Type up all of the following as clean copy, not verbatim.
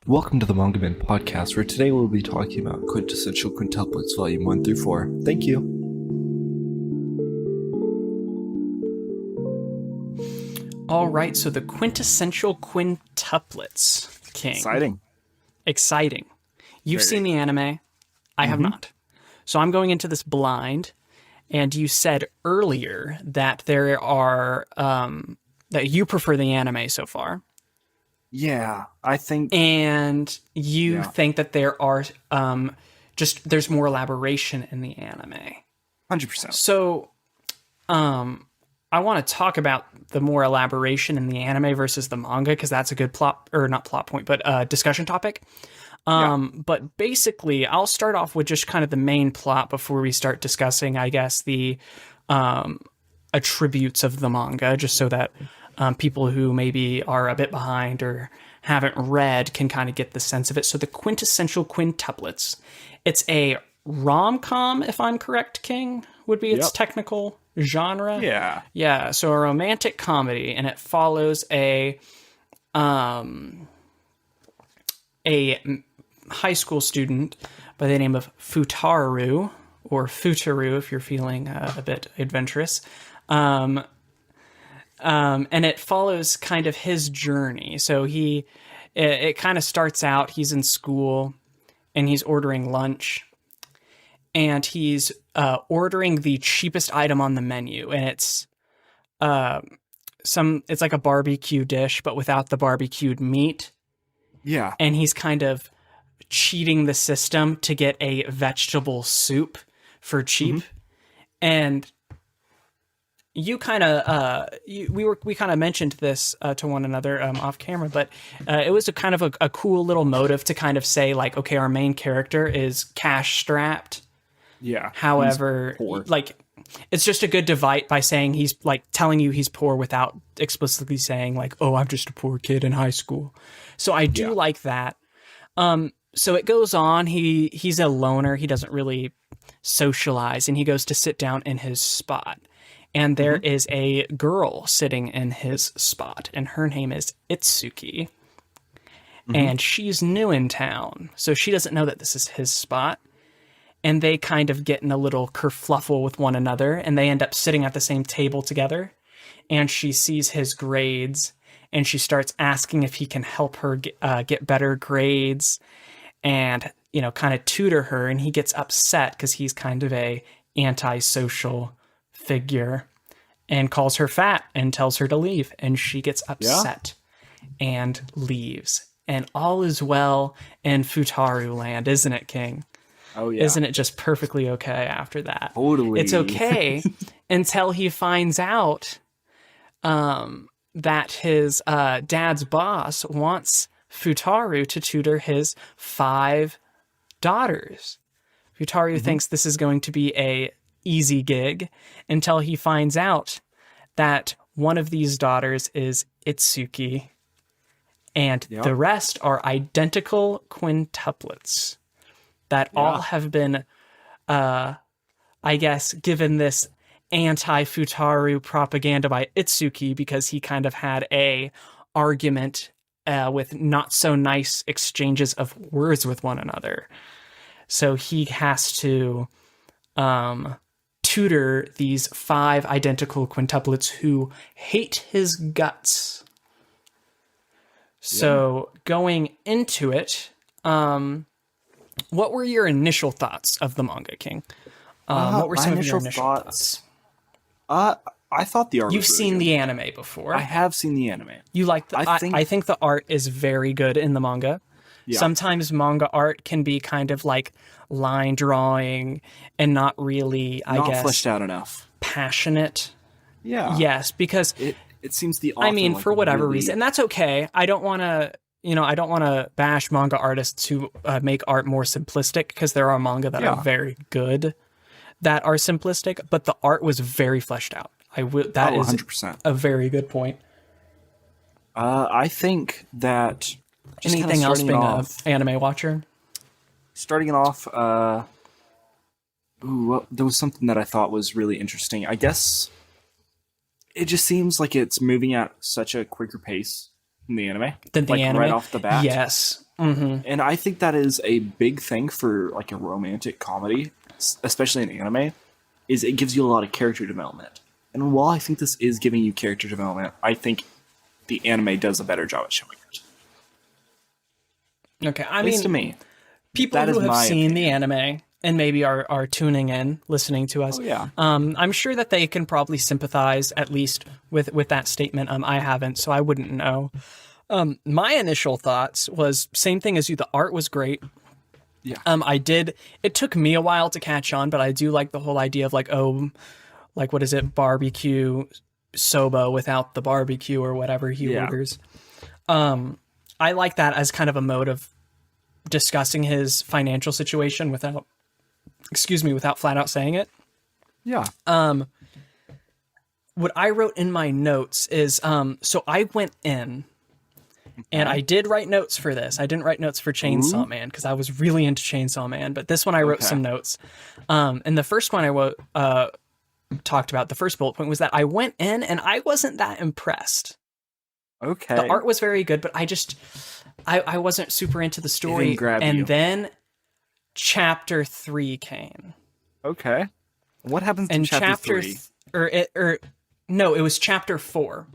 Welcome to the Manga Man podcast, where today we'll be talking about Quintessential Quintuplets, Volume 1 through 4. Thank you. All right, so the Quintessential Quintuplets, King. Exciting. You've seen the anime. I have not. So I'm going into this blind, and you said earlier that there are, that you prefer the anime so far. Yeah, I think... And you think that there are, there's more elaboration in the anime. 100%. So, I want to talk about the more elaboration in the anime versus the manga, because that's a good discussion topic. But basically, I'll start off with just kind of the main plot before we start discussing, I guess, the attributes of the manga, just so that people who maybe are a bit behind or haven't read can kind of get the sense of it. So the Quintessential Quintuplets, it's a rom-com, if I'm correct, King, would be its technical genre. Yeah, so a romantic comedy, and it follows a high school student by the name of Futaru, or Futaru if you're feeling a bit adventurous. And it follows kind of his journey. So it kind of starts out, he's in school and he's ordering lunch, and he's ordering the cheapest item on the menu, and it's like a barbecue dish, but without the barbecued meat. Yeah. And he's kind of cheating the system to get a vegetable soup for cheap. And you kind of we kind of mentioned this to one another off camera, but it was a kind of a cool little motive to kind of say, like, okay, our main character is cash strapped. Yeah. However, like, it's just a good divide by saying he's like telling you he's poor without explicitly saying, like, oh, I'm just a poor kid in high school. So I do like that. So it goes on. He's a loner. He doesn't really socialize, and he goes to sit down in his spot. And there is a girl sitting in his spot, and her name is Itsuki. And she's new in town, so she doesn't know that this is his spot. And they kind of get in a little kerfluffle with one another, and they end up sitting at the same table together. And she sees his grades, and she starts asking if he can help her get better grades and, you know, kind of tutor her. And he gets upset because he's kind of a antisocial figure and calls her fat and tells her to leave. And she gets upset and leaves. And all is well in Futaru land, isn't it, King? Oh, yeah. Isn't it just perfectly okay after that? Totally. It's okay until he finds out that his dad's boss wants Futaru to tutor his 5 daughters. Futaru thinks this is going to be a easy gig until he finds out that one of these daughters is Itsuki, and the rest are identical quintuplets that all have been, I guess, given this anti-Futaru propaganda by Itsuki because he kind of had a argument with not so nice exchanges of words with one another. So he has to tutor these 5 identical quintuplets who hate his guts. So going into it, what were your initial thoughts of the manga, King? What were some of your initial thoughts? I thought the art You've was seen really the anime before. I have seen the anime. You like the I think the art is very good in the manga. Yeah. Sometimes manga art can be kind of like line drawing and not really, I guess, fleshed out enough. Passionate. Yeah. Yes, because it seems the author, I mean, for whatever reason, and that's okay. I don't want to bash manga artists who make art more simplistic, because there are manga that are very good that are simplistic, but the art was very fleshed out. That is 100%. A very good point. I think that anything else being an anime watcher? Starting it off, there was something that I thought was really interesting. I guess it just seems like it's moving at such a quicker pace in the anime. Than the anime? Right off the bat. Yes. And I think that is a big thing for like a romantic comedy, especially in anime, is it gives you a lot of character development. And while I think this is giving you character development, I think the anime does a better job at showing it. Okay, I At least to mean, me. people That is who have my seen the opinion. anime and maybe are tuning in, listening to us, Oh, yeah. I'm sure that they can probably sympathize at least with that statement. I haven't, so I wouldn't know. My initial thoughts was same thing as you. The art was great. Yeah. It took me a while to catch on, but I do like the whole idea of like, oh, like what is it, barbecue soba without the barbecue or whatever he orders. I like that as kind of a mode of discussing his financial situation without flat out saying it. Yeah. What I wrote in my notes is, so I went in and I did write notes for this. I didn't write notes for Chainsaw Man because I was really into Chainsaw Man, but this one I wrote some notes. And the first one I talked about, the first bullet point was that I went in and I wasn't that impressed. Okay. The art was very good, but I wasn't super into the story. It didn't grab and you. then chapter 3 came. Okay. What happens in chapter 3? No, it was chapter 4.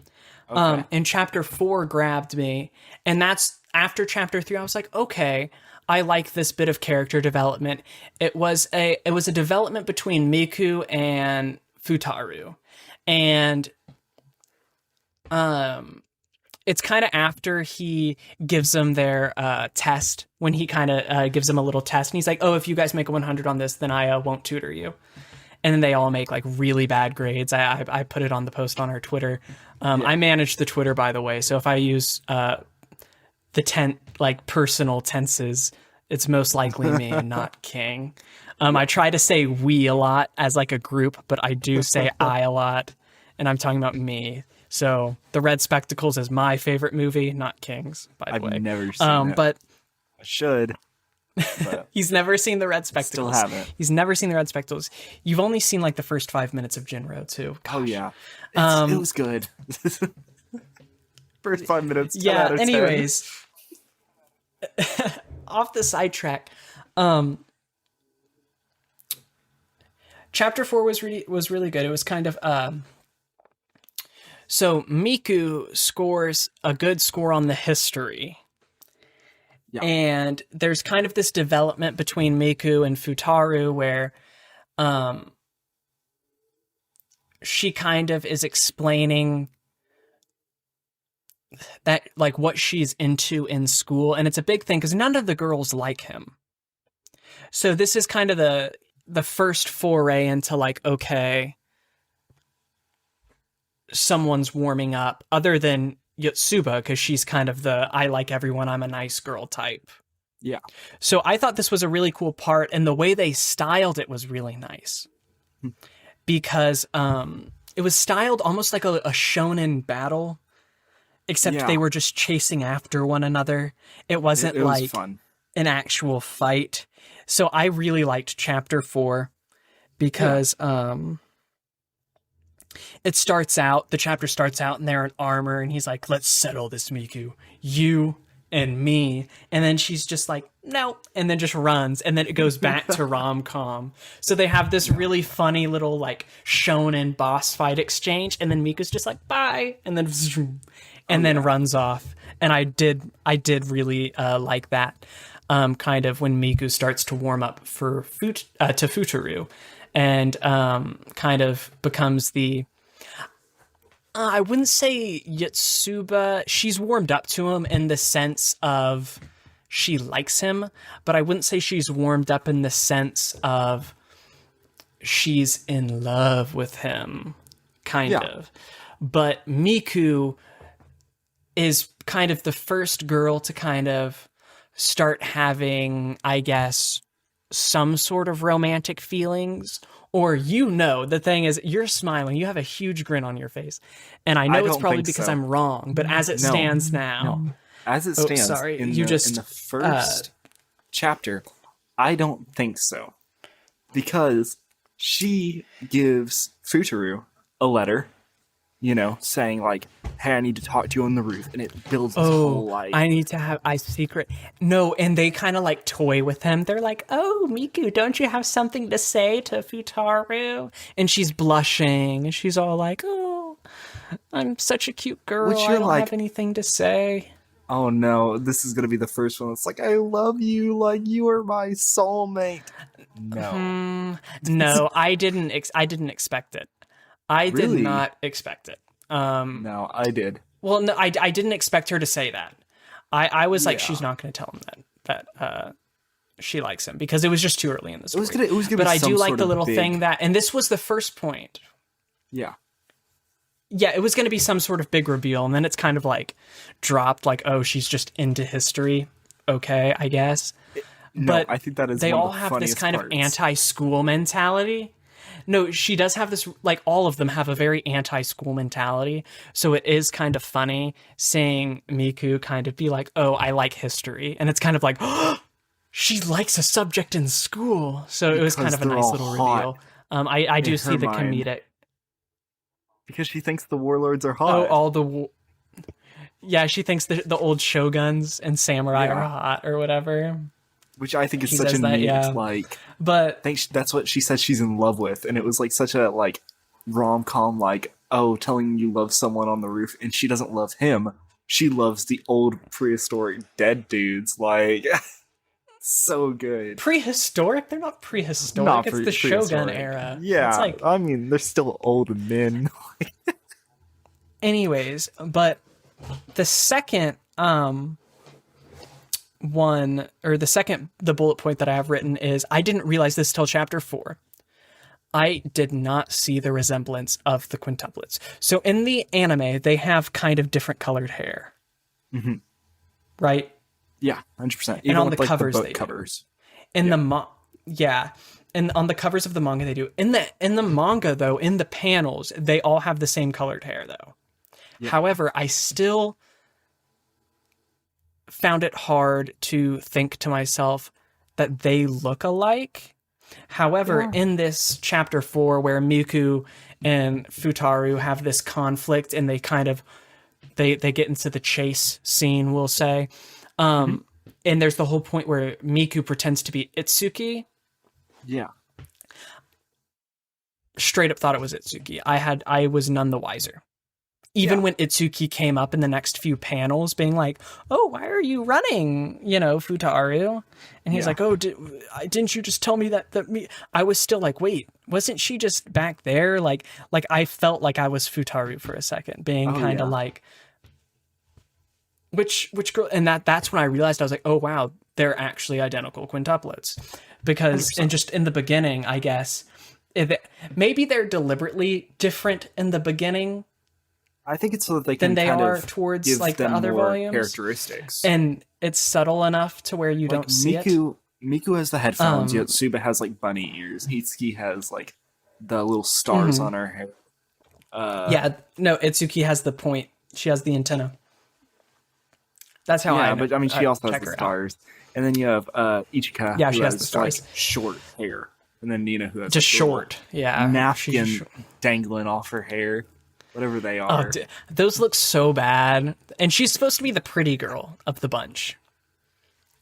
Okay. And chapter 4 grabbed me, and that's after chapter 3. I was like, okay, I like this bit of character development. It was a development between Miku and Futaru, and it's kind of after he gives them their test, when he kind of gives them a little test, and he's like, oh, if you guys make a 100 on this, then I won't tutor you. And then they all make like really bad grades. I put it on the post on our Twitter. I manage the Twitter, by the way. So if I use the personal tenses, it's most likely me and not King. I try to say we a lot as like a group, but I do say I a lot, and I'm talking about me. So The Red Spectacles is my favorite movie, not King's, by the way. I've never seen it. But I should. But he's never seen The Red Spectacles. still haven't. He's never seen The Red Spectacles. You've only seen like the first 5 minutes of Jinro too. Gosh. Oh yeah. It was good. First 5 minutes. 10 Yeah. out of 10. Anyways, off the sidetrack. Chapter 4 was really good. It was kind of so Miku scores a good score on the history. Yeah. And there's kind of this development between Miku and Futaru where she kind of is explaining that like what she's into in school, and it's a big thing because none of the girls like him. So this is kind of the first foray into like, okay, someone's warming up, other than Yotsuba, because she's kind of the I like everyone, I'm a nice girl type. Yeah. So I thought this was a really cool part, and the way they styled it was really nice. Because it was styled almost like a shonen battle, except they were just chasing after one another. It wasn't it was like fun. An actual fight. So I really liked chapter 4 because the chapter starts out and they're in armor, and he's like, let's settle this, Miku. You and me. And then she's just like, no, and then just runs, and then it goes back to rom-com. So they have this really funny little like shonen boss fight exchange, and then Miku's just like, bye, and then then runs off. And I did really like that kind of when Miku starts to warm up for to Futaru, and kind of becomes the I wouldn't say Yotsuba. She's warmed up to him in the sense of she likes him, but I wouldn't say she's warmed up in the sense of she's in love with him, kind of. But Miku is kind of the first girl to kind of start having, I guess, some sort of romantic feelings. Or, the thing is, you're smiling. You have a huge grin on your face. And I know it's probably because I'm wrong, but as it stands now. No. As it stands, in the first chapter, I don't think so. Because she gives Futaru a letter saying like, "Hey, I need to talk to you on the roof," and it builds this whole Oh, like, I need to have I secret. No, and they kind of like toy with him. They're like, "Oh, Miku, don't you have something to say to Futaru?" And she's blushing, and she's all like, "Oh, I'm such a cute girl. which I you're don't have like, anything to say." "Oh no, this is gonna be the first one." It's like, "I love you, like you are my soulmate." No, No, I didn't expect it. I did really, not expect it. no, I did. Well, no, I didn't expect her to say that. I was like, Yeah, she's not going to tell him that she likes him because it was just too early in the story. it was gonna But be I some do like sort the of little thing big, that, and this was the first point. yeah. Yeah, it was going to be some sort of big reveal, and then it's kind of like dropped, like, oh, she's just into history. Okay, I guess. No, But I think that is they one all of the have this funniest kind of parts. anti-school mentality. No, she does have this, like, all of them have a very anti-school mentality. So it is kind of funny seeing Miku kind of be like, oh, I like history. And it's kind of like, oh, she likes a subject in school. So it was kind Because of a they're nice all little hot reveal. I in do her see the mind. comedic. Because she thinks the warlords are Oh, hot. all the. Yeah, she thinks the old shoguns and samurai are Yeah. hot or whatever. Which I think is She such a says that, neat, yeah. like, But that's what she says she's in love with. And it was like such a, like, rom com, like, oh, telling you love someone on the roof. And she doesn't love him. She loves the old prehistoric dead dudes. Like, so good. prehistoric? They're not prehistoric. Not It's the Shogun prehistoric. era. It's Yeah. like, I mean, they're still old men. anyways, but the second one or the bullet point that I have written is I didn't realize this till chapter 4. I did not see the resemblance of the quintuplets. So in the anime, they have kind of different colored hair. Mm-hmm. Right? Yeah, 100%. Even And on with the like covers the they book do. covers. In the yeah. And on the covers of the manga they do. In the manga though, in the panels, they all have the same colored hair though. Yeah. However, I still found it hard to think to myself that they look alike. However, Yeah. in this chapter 4 where Miku and Futaru have this conflict and they kind of they get into the chase scene, we'll say. And there's the whole point where Miku pretends to be Itsuki. Yeah. Straight up thought it was Itsuki. I was none the wiser. Even when Itsuki came up in the next few panels being like, oh, why are you running, Futaru? And he's like, oh, didn't you just tell me that me? I was still like, wait, wasn't she just back there? Like I felt like I was Futaru for a second, being kind of like, which girl? And that's when I realized I was like, oh, wow, they're actually identical quintuplets. Because, 100%. and just in the beginning, I guess, maybe they're deliberately different in the beginning I think it's so that they can than they kind are of towards give like the them other more volumes, characteristics. and it's subtle enough to where you like don't see it. Miku has the headphones. Yotsuba has like bunny ears. Itsuki has like the little stars on her hair. Yeah, no, Itsuki has the point. She has the antenna. That's how I know. But I mean, she also has check the her out. stars. And then you have Ichika, Yeah, who she has has the stars. like short hair, and then Nina, who has Just like, little short. Yeah, napkin she's dangling off her hair, whatever they Oh, are. those look so bad. And she's supposed to be the pretty girl of the bunch.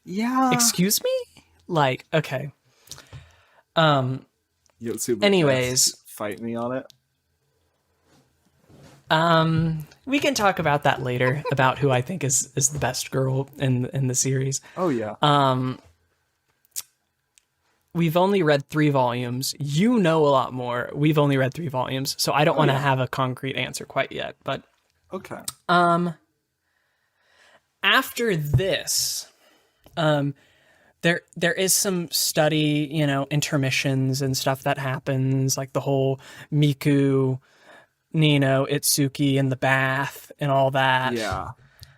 Yeah. Excuse me? Like, okay. Yotsuba, Anyways. fight me on it. We can talk about that later, about who I think is the best girl in the series. Oh yeah. We've only read 3 volumes. You know a lot more. We've only read 3 volumes, so I don't want to have a concrete answer quite yet. But okay. after this, there is some study, intermissions and stuff that happens, like the whole Miku, Nino, Itsuki in the bath and all that. Yeah.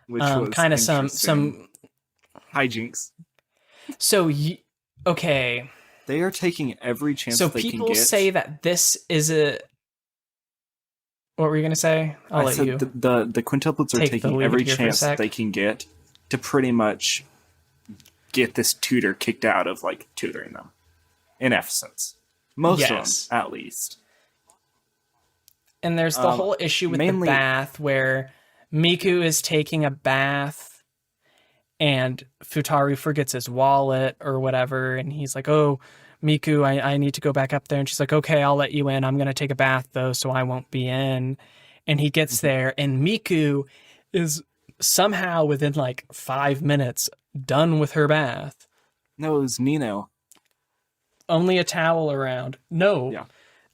Which was kind of some hijinks. So okay. They are taking every chance So they can get. people say that this is a. What were you gonna say? I'll let you. The quintuplets are taking every chance they can get to pretty much get this tutor kicked out of like tutoring them. In essence, most of them, at least. And there's the whole issue with the bath where Miku is taking a bath and Futaru forgets his wallet or whatever. And he's like, oh, Miku, I need to go back up there. And she's like, okay, I'll let you in. I'm going to take a bath, though, so I won't be in. And he gets there, and Miku is somehow within like 5 minutes done with her bath. No, it was Nino. Only a towel around. No. Yeah.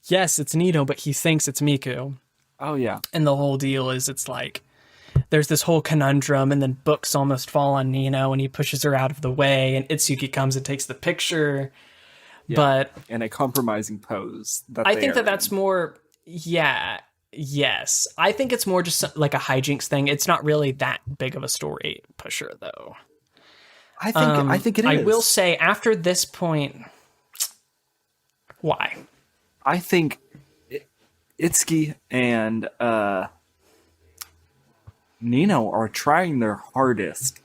Yes, it's Nino, but he thinks it's Miku. Oh, yeah. And the whole deal is it's like there's this whole conundrum, and then books almost fall on Nino, and he pushes her out of the way, and Itsuki comes and takes the picture. Yeah. But in a compromising pose. I think that's more, yes. I think it's more just like a hijinks thing. It's not really that big of a story pusher, though. I think it is. I will say, after this point, why? I think Itsuki and Nino are trying their hardest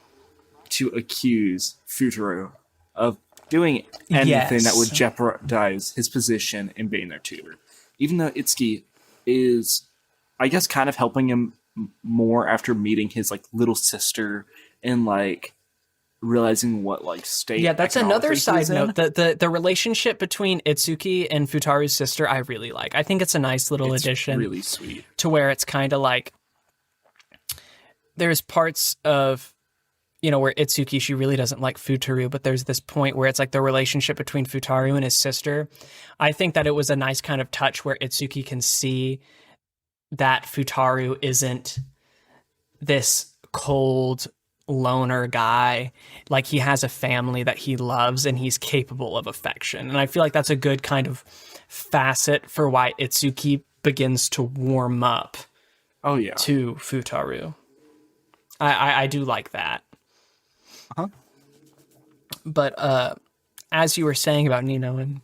to accuse Futaro of doing anything that would jeopardize his position in being their tutor. Even though Itsuki is, I guess, kind of helping him more after meeting his like little sister and like realizing what like state. Yeah, that's another side note. The relationship between Itsuki and Futaru's sister, I really like. I think it's a nice little addition. Really sweet. To where it's kind of like there's parts of, you know, where Itsuki, she really doesn't like Futaru, but there's this point where it's like the relationship between Futaru and his sister. I think that it was a nice kind of touch where Itsuki can see that Futaru isn't this cold loner guy. Like, he has a family that he loves and he's capable of affection. And I feel like that's a good kind of facet for why Itsuki begins to warm up to Futaru. I do like that. Uh-huh. But as you were saying about Nino and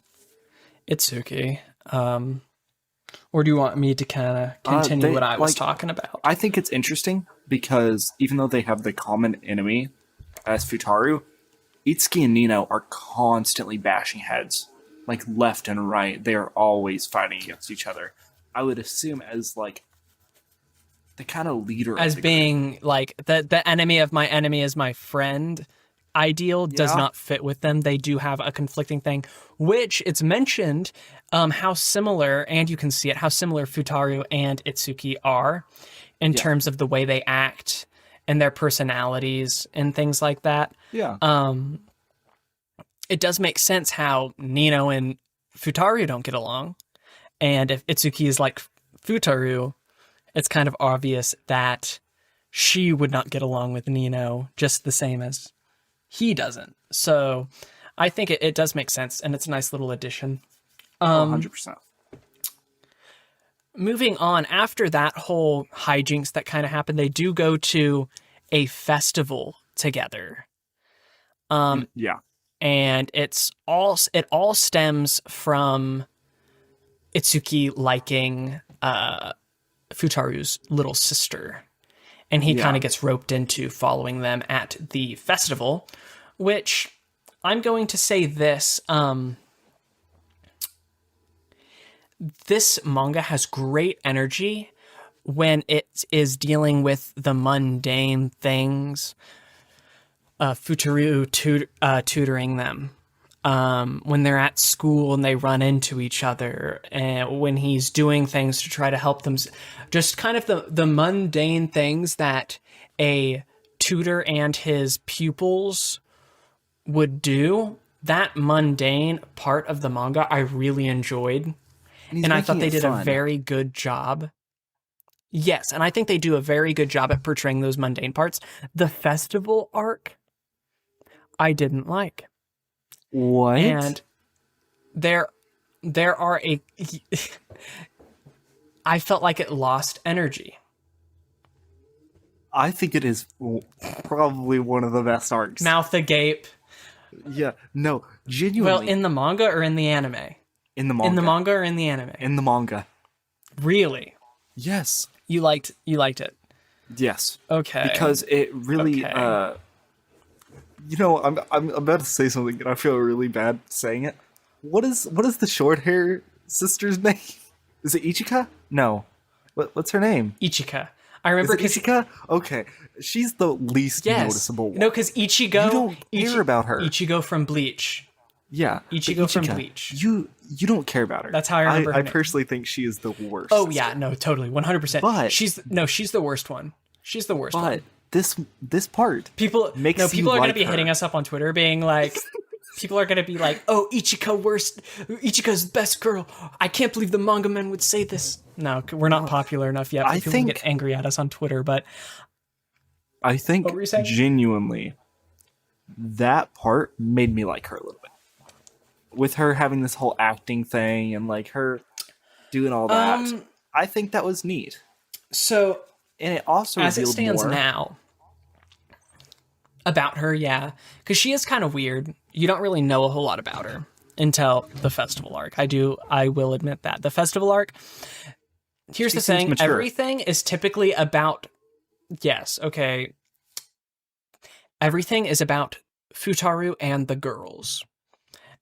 Itsuki, or do you want me to kind of continue what I was talking about? I think it's interesting because even though they have the common enemy as Futaru, Itsuki and Nino are constantly bashing heads, like left and right. They are always fighting against each other. I would assume as like the kind of leader, as being group. Like the enemy of my enemy is my friend. Ideal does not fit with them. They do have a conflicting thing, which it's mentioned how similar, and you can see it, how similar Futaru and Itsuki are in terms of the way they act and their personalities and things like that. Yeah. It does make sense how Nino and Futaru don't get along. And if Itsuki is like Futaru, it's kind of obvious that she would not get along with Nino just the same as he doesn't. So I think it does make sense, and it's a nice little addition. 100%. Moving on, after that whole hijinks that kind of happened, they do go to a festival together. And it all stems from Itsuki liking Futaru's little sister. And he kind of gets roped into following them at the festival, which I'm going to say this. This manga has great energy when it is dealing with the mundane things. Futaru tutoring them. When they're at school and they run into each other, and when he's doing things to try to help them, just kind of the mundane things that a tutor and his pupils would do. That mundane part of the manga I really enjoyed, and I thought they did a very good job. Yes, and I think they do a very good job at portraying those mundane parts. The festival arc, I didn't like. What? And there are I felt like it lost energy. I think it is probably one of the best arcs. Mouth agape. Yeah, no, genuinely. Well, in the manga or in the anime? In the manga. In the manga or in the anime? In the manga. Really? Yes. You liked it? Yes. Okay. Because it really you know, I'm about to say something and I feel really bad saying it. What is the short hair sister's name? Is it Ichika? No. What's her name? Ichika. I remember Is it Ichika? Okay, she's the least noticeable one. No, because Ichigo. You don't care about her. Ichigo from Bleach. Yeah, Ichigo from Bleach. You don't care about her. That's how I remember her I name. personally think she is the worst. Oh yeah, no, totally, 100%. But she's the worst one. She's the worst one. But this part people are going to be hitting us up on Twitter, being like, people are going to be like, "Oh, Ichika worst. Ichika's best girl. I can't believe the manga men would say this." No, we're not popular enough yet. People can get angry at us on Twitter, but I think genuinely that part made me like her a little bit. With her having this whole acting thing and like her doing all that, I think that was neat. So, and it also as it stands more now about her, yeah, because she is kind of weird. You don't really know a whole lot about her until the festival arc. I will admit that the festival arc. Here's the thing: mature. Everything is typically about. Yes, okay. Everything is about Futaru and the girls.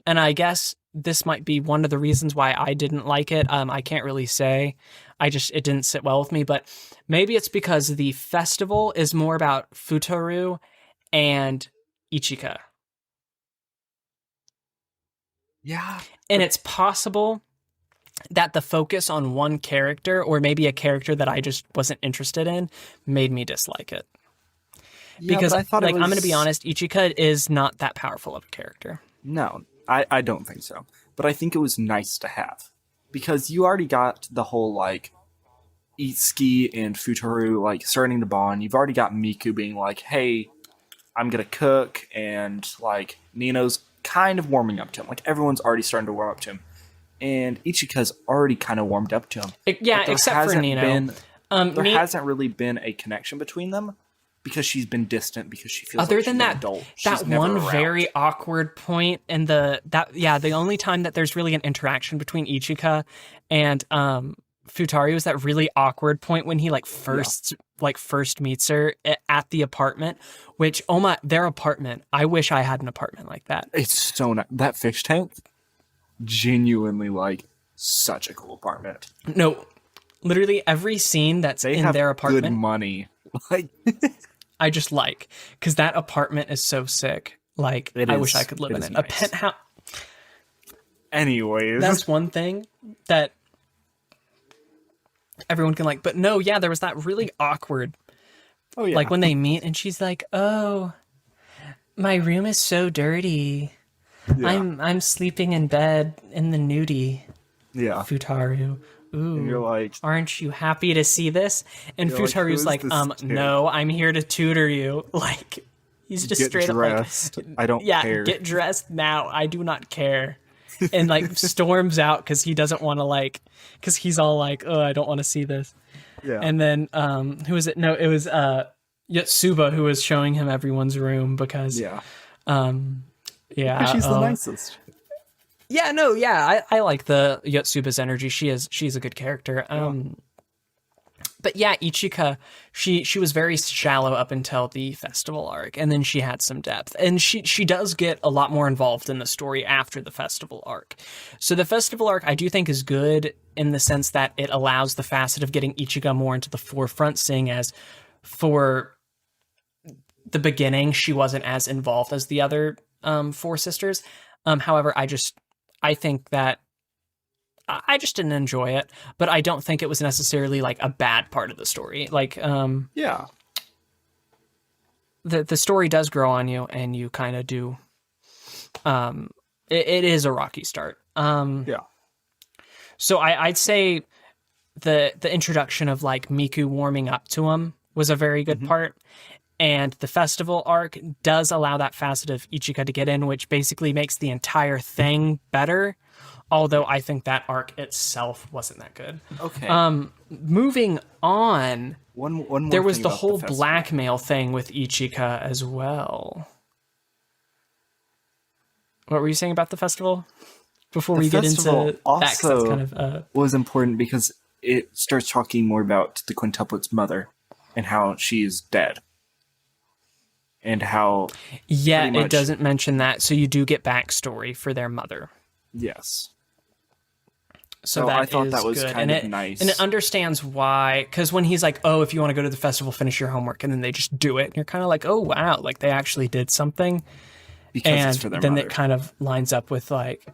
And I guess this might be one of the reasons why I didn't like it. I can't really say. It didn't sit well with me, but maybe it's because the festival is more about Futaru and Ichika. Yeah. And it's possible that the focus on one character, or maybe a character that I just wasn't interested in, made me dislike it. Yeah, because I thought I'm going to be honest, Ichika is not that powerful of a character. No. I don't think so. But I think it was nice to have. Because you already got the whole, like, Itsuki and Futaru, like, starting to bond. You've already got Miku being like, hey, I'm going to cook. And, like, Nino's kind of warming up to him. Like, everyone's already starting to warm up to him. And Ichika's already kind of warmed up to him. Except for Nino. There hasn't really been a connection between them. Because she's been distant, because she feels other like than she's that an adult. That one very awkward point in the only time that there's really an interaction between Ichika and Futaru is that really awkward point when he first meets her at the apartment, which their apartment, I wish I had an apartment like that. It's so nice. That fish tank, genuinely such a cool apartment. No, literally every scene that's in their apartment, good money. I just because that apartment is so sick. I wish I could live in it. Nice. A penthouse. Anyways, that's one thing that everyone can but no, yeah, there was that really awkward. Oh yeah, when they meet and she's like, "Oh, my room is so dirty. Yeah. I'm sleeping in bed in the nudie." Yeah, Futaru. Ooh, and you're like, aren't you happy to see this? And Futaru's no, I'm here to tutor you. He's just straight dressed. up I don't care. Get dressed now. I do not care. And storms out because he doesn't want to because he's all oh, I don't want to see this. Yeah. And then who was it? No, it was Yotsuba who was showing him everyone's room because because she's the nicest. Yeah, no, yeah, I like the Yotsuba's energy. She's a good character. But yeah, Ichika, she was very shallow up until the festival arc, and then she had some depth. And she does get a lot more involved in the story after the festival arc. So the festival arc I do think is good in the sense that it allows the facet of getting Ichika more into the forefront, seeing as for the beginning she wasn't as involved as the other four sisters. However, I think that I just didn't enjoy it, but I don't think it was necessarily a bad part of the story. Yeah, the story does grow on you, and you kind of do. It is a rocky start. Yeah. So I'd say the introduction of Miku warming up to him was a very good part. And the festival arc does allow that facet of Ichika to get in, which basically makes the entire thing better. Although I think that arc itself wasn't that good. Okay. Moving on. One more there was thing the about whole the festival. blackmail thing with Ichika as well. What were you saying about the festival? Before we get into that, 'cause that's kind of was important because it starts talking more about the quintuplets' mother and how she's dead. And how... Yeah, it doesn't mention that, so you do get backstory for their mother. Yes. So that I thought that was good. kind and of nice. And it understands why, because when he's like, oh, if you want to go to the festival, finish your homework, and then they just do it, and you're kind of like, oh, wow, like they actually did something. Because and it's for their then mother. It kind of lines up with like,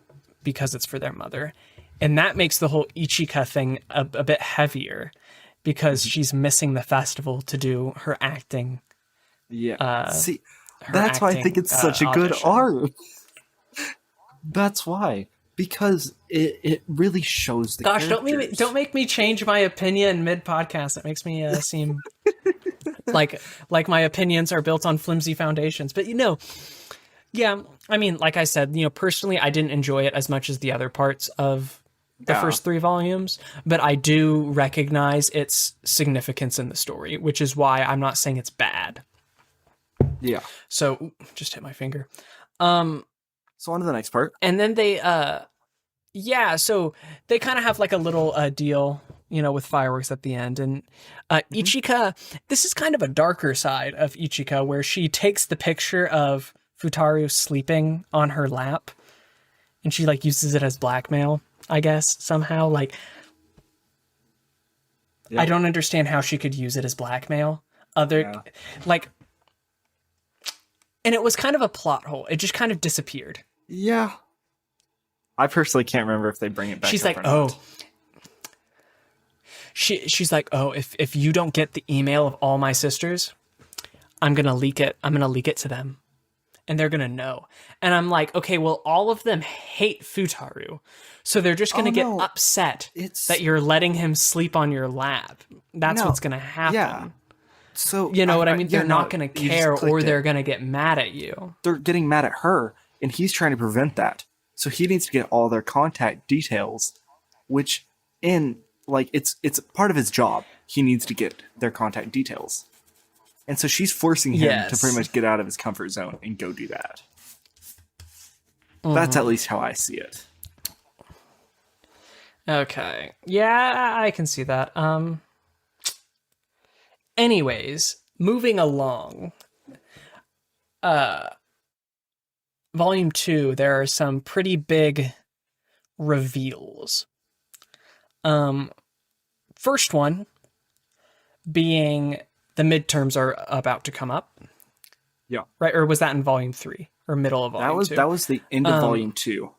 because it's for their mother. And that makes the whole Ichika thing a bit heavier, because she's missing the festival to do her acting. Yeah. See, that's why I think it's such a good audition. art. That's why. Because it really shows the characters. Don't make me change my opinion mid-podcast. It makes me seem like my opinions are built on flimsy foundations. But yeah, I mean, like I said, personally, I didn't enjoy it as much as the other parts of the first 3 volumes, but I do recognize its significance in the story, which is why I'm not saying it's bad. Yeah. So just hit my finger. So on to the next part. And then they, so they kind of have like a little deal, with fireworks at the end. And Ichika, this is kind of a darker side of Ichika, where she takes the picture of Futaru sleeping on her lap, and she like uses it as blackmail, I guess, somehow. Like, I don't understand how she could use it as blackmail. Like, and it was kind of a plot hole. It just kind of disappeared. Yeah. I personally can't remember if they bring it back. She's up like, or not. She's like, oh, if you don't get the email of all my sisters, I'm gonna leak it. I'm gonna leak it to them, and they're gonna know. And I'm like, okay, well, all of them hate Futaru, so they're just gonna get upset that you're letting him sleep on your lap. That's what's gonna happen. Yeah. So you know what I mean? They're not gonna care, or they're gonna get mad at you. They're getting mad at her, and he's trying to prevent that. So he needs to get all their contact details, which it's part of his job. He needs to get their contact details. And so she's forcing him to pretty much get out of his comfort zone and go do that. Mm-hmm. That's at least how I see it. Okay. Yeah, I can see that. Anyways, moving along. Volume 2, there are some pretty big reveals. First one being the midterms are about to come up. Yeah. Right? Or was that in volume 3 or middle of volume 2? That was the end of volume 2.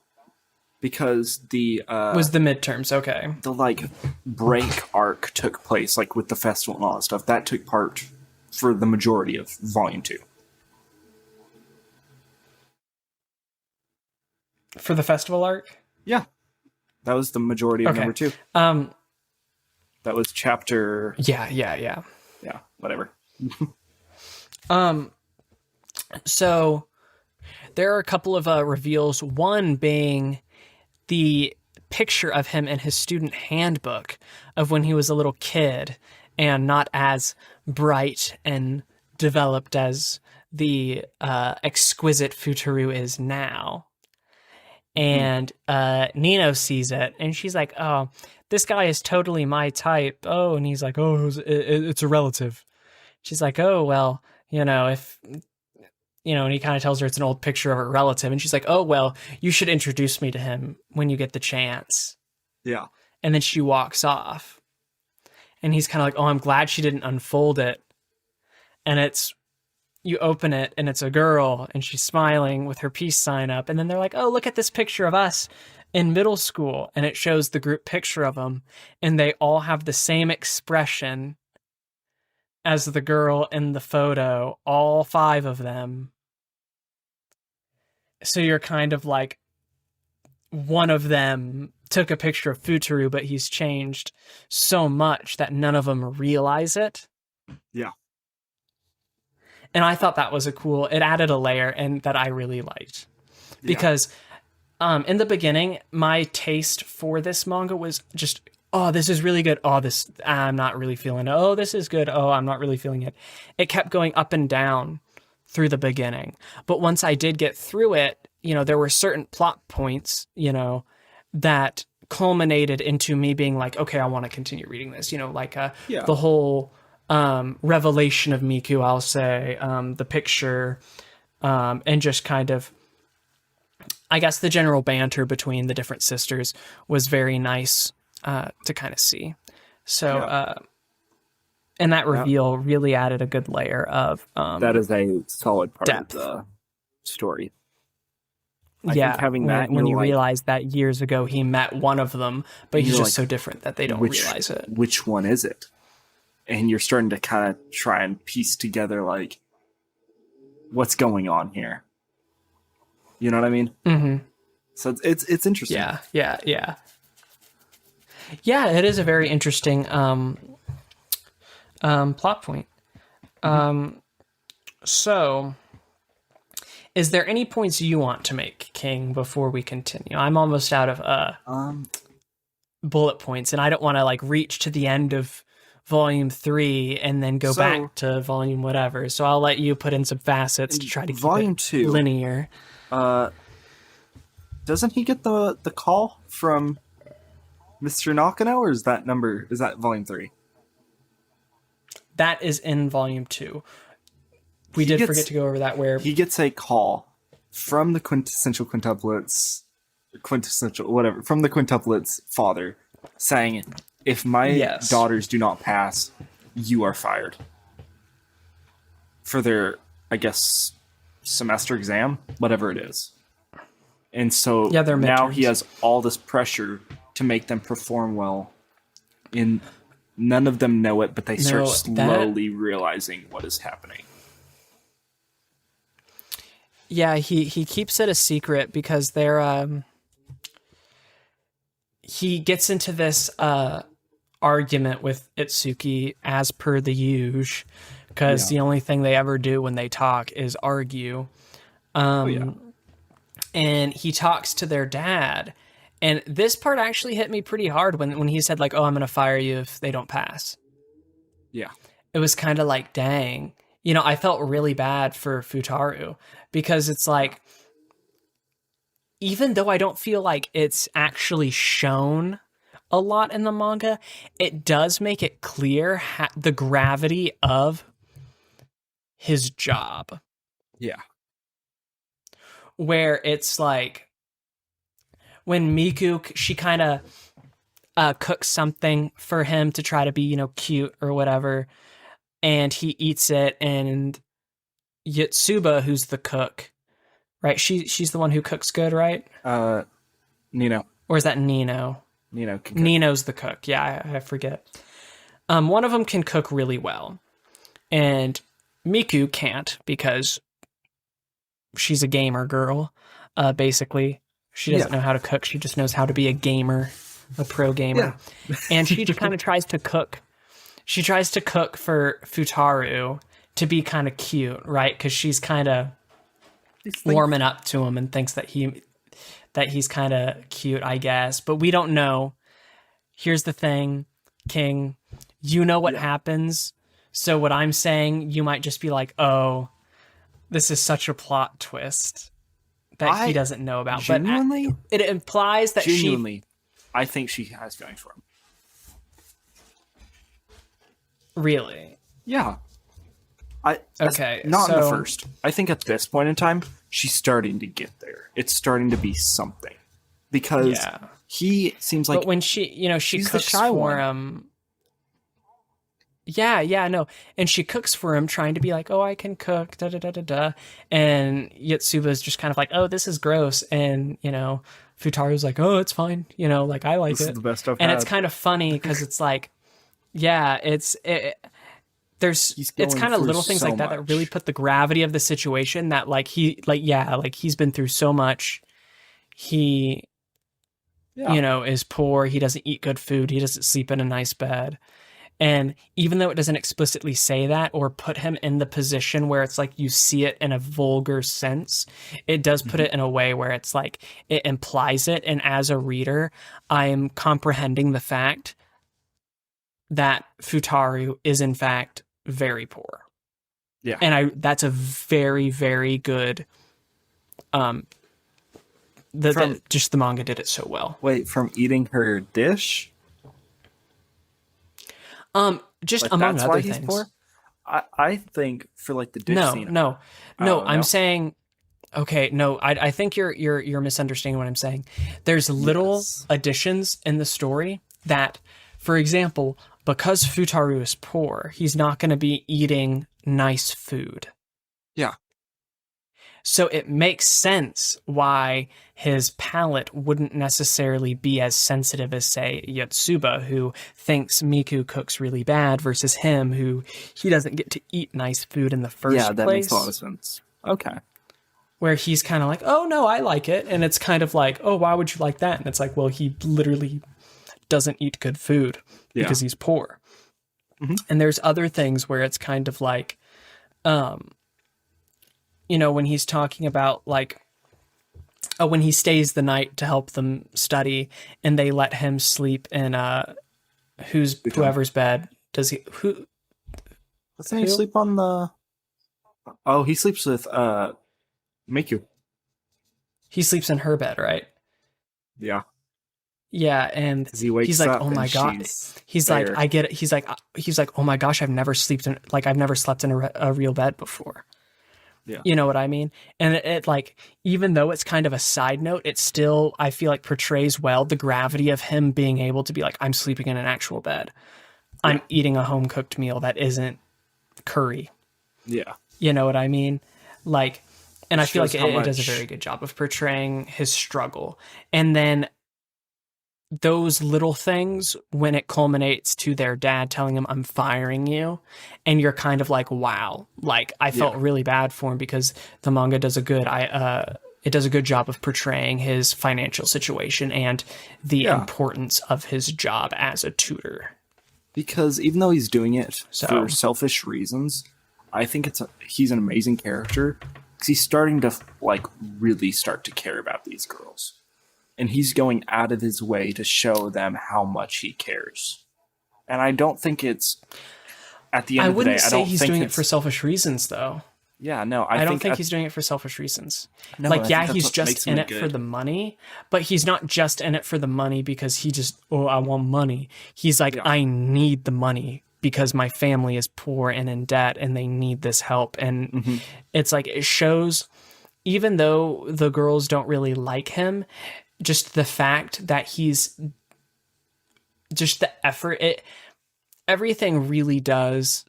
Because the was the midterms, okay. The break arc took place with the festival and all that stuff. That took part for the majority of volume 2. For the festival arc? Yeah. That was the majority of number 2. That was chapter... Yeah. Yeah, whatever. So, there are a couple of reveals. One being the picture of him in his student handbook of when he was a little kid and not as bright and developed as the exquisite Futaru is now. And Nino sees it, and she's like, oh, this guy is totally my type. Oh, and he's like, oh, it's a relative. She's like, oh, well, if... and he kind of tells her it's an old picture of a relative, and she's like, oh, well, you should introduce me to him when you get the chance. Yeah. And then she walks off. And he's kind of like, oh, I'm glad she didn't unfold it. And you open it, and it's a girl, and she's smiling with her peace sign up. And then they're like, oh, look at this picture of us in middle school. And it shows the group picture of them. And they all have the same expression as the girl in the photo, all 5 of them. So you're kind of like, one of them took a picture of Futaru, but he's changed so much that none of them realize it. Yeah. And I thought that was it added a layer and that I really liked. Because in the beginning, my taste for this manga was just, oh, this is really good. Oh, this, I'm not really feeling it. Oh, this is good. Oh, I'm not really feeling it. It kept going up and down through the beginning. But once I did get through it, there were certain plot points, that culminated into me being like, okay, I want to continue reading this, the whole revelation of Miku, I'll say, the picture, and just kind of I guess the general banter between the different sisters was very nice to kind of see. So, and that reveal really added a good layer of that is a solid part depth. of the story. I think having when you realize that years ago he met one of them, but he's just so different that they don't realize it. Which one is it? And you're starting to kind of try and piece together, like, what's going on here. You know what I mean? Mm-hmm. So it's interesting. Yeah. It is a very interesting plot point. So, is there any points you want to make, King, before we continue? I'm almost out of bullet points, and I don't want to like reach to the end of volume 3 and then go back to volume whatever. So I'll let you put in some facets to try to keep volume it 2 linear. Doesn't he get the call from Mr. Nakano, or is that volume 3? That is in volume 2. We did forget to go over that, where he gets a call from the Quintessential Quintuplets, from the Quintuplets' father, saying, if my daughters do not pass, you are fired. For their, I guess, semester exam, whatever it is. And so now he has all this pressure to make them perform well. And none of them know it, but they start slowly realizing what is happening. Yeah, he keeps it a secret because he gets into this argument with Itsuki as per the usual, because the only thing they ever do when they talk is argue. And he talks to their dad, and this part actually hit me pretty hard when he said like, "Oh, I'm going to fire you if they don't pass." Yeah. It was kind of like, dang. You know, I felt really bad for Futaru, because it's like, even though I don't feel like it's actually shown a lot in the manga, it does make it clear the gravity of his job. Yeah. Where it's like, when Miku, she kind of cooks something for him to try to be, cute or whatever, and he eats it, and Yotsuba, who's the cook, right? She's the one who cooks good, right? Nino. Or is that Nino? Nino can cook. Nino's the cook. Yeah, I forget. One of them can cook really well, and Miku can't, because she's a gamer girl. Basically, she doesn't know how to cook. She just knows how to be a gamer, a pro gamer. Yeah. And she just kind of tries to cook. She tries to cook for Futaru to be kind of cute, right? Because she's kind of warming up to him and thinks that he's kind of cute, I guess. But we don't know. Here's the thing, King. You know what happens. So what I'm saying, you might just be like, oh, this is such a plot twist that he doesn't know about. Genuinely, but it implies that I think she has feelings for him. Really? Yeah. Not in the first. I think at this point in time, she's starting to get there. It's starting to be something. Because he seems like... But when she cooks for him... Yeah, no. And she cooks for him, trying to be like, oh, I can cook, da-da-da-da-da. And Yotsuba's just kind of like, oh, this is gross. And, Futaru's like, oh, it's fine. Like, I like it. This is the best I've had. And it's kind of funny, because it's like, it's kind of little things like that really put the gravity of the situation, that he's been through so much. He, is poor. He doesn't eat good food. He doesn't sleep in a nice bed. And even though it doesn't explicitly say that or put him in the position where it's like you see it in a vulgar sense, it does put it in a way where it's like it implies it. And as a reader, I am comprehending the fact that Futaru is in fact very poor. Yeah. And that's a very, very good, just the manga did it so well. Wait, from eating her dish? Just like, among other things. Poor? I think for like the dish scene. No. I'm saying Okay, no, I think you're misunderstanding what I'm saying. There's little Yes. additions in the story that, for example, because Futaru is poor, he's not going to be eating nice food. Yeah. So it makes sense why his palate wouldn't necessarily be as sensitive as, say, Yotsuba, who thinks Miku cooks really bad, versus him, who he doesn't get to eat nice food in the first Yeah, that place. makes a lot of sense. Okay. Where he's kind of like, oh, no, I like it. And it's kind of like, oh, why would you like that? And it's like, well, he literally doesn't eat good food because he's poor. Mm-hmm. And there's other things where it's kind of like, you know, when he's talking about like, when he stays the night to help them study and they let him sleep in whoever's bed. Does he, who? Doesn't he sleep on the... Oh, he sleeps with Miku. He sleeps in her bed, right? Yeah. Yeah, and He wakes he's like, up "Oh my and god!" He's like, there. "I get it." He's like, "Oh my gosh, I've never slept in a real bed before." Yeah. You know what I mean? And it like, even though it's kind of a side note, it still, I feel like, portrays well the gravity of him being able to be like, "I'm sleeping in an actual bed. I'm eating a home cooked meal that isn't curry." Yeah. You know what I mean? Like, and I feel like Shows how it does a much- very good job of portraying his struggle. And then those little things, when it culminates to their dad telling him, "I'm firing you," and you're kind of like, wow, like I felt really bad for him, because the manga does a good it does a good job of portraying his financial situation and the importance of his job as a tutor. Because even though he's doing it So- for selfish reasons, I think he's an amazing character, because he's starting to like really start to care about these girls. And he's going out of his way to show them how much he cares. And I don't think it's, at the end of the day, I wouldn't I say don't he's think doing it it's- for selfish reasons, though. Yeah, no, I don't think he's doing it for selfish reasons. No, Like, I yeah, think that's he's what just makes him in it good. for the money, but he's not just in it for the money because he just, oh, I want money. He's like, I need the money because my family is poor and in debt and they need this help. And it's like, it shows, even though the girls don't really like him, just the fact that he's just the effort, everything really does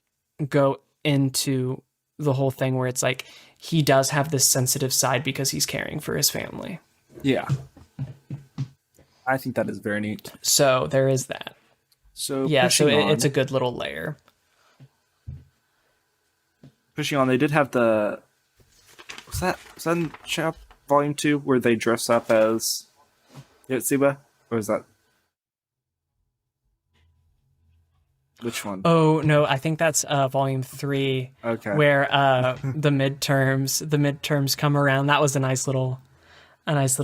go into the whole thing where it's like, he does have this sensitive side because he's caring for his family. Yeah. I think that is very neat. So there is that. So Yeah, so pushing on, it's a good little layer. pushing on, they did have the... Was that in Volume 2 where they dress up as Yotsuba? Or is that... Which one? Oh no, I think that's volume 3, Okay. where the midterms come around. That was a nice little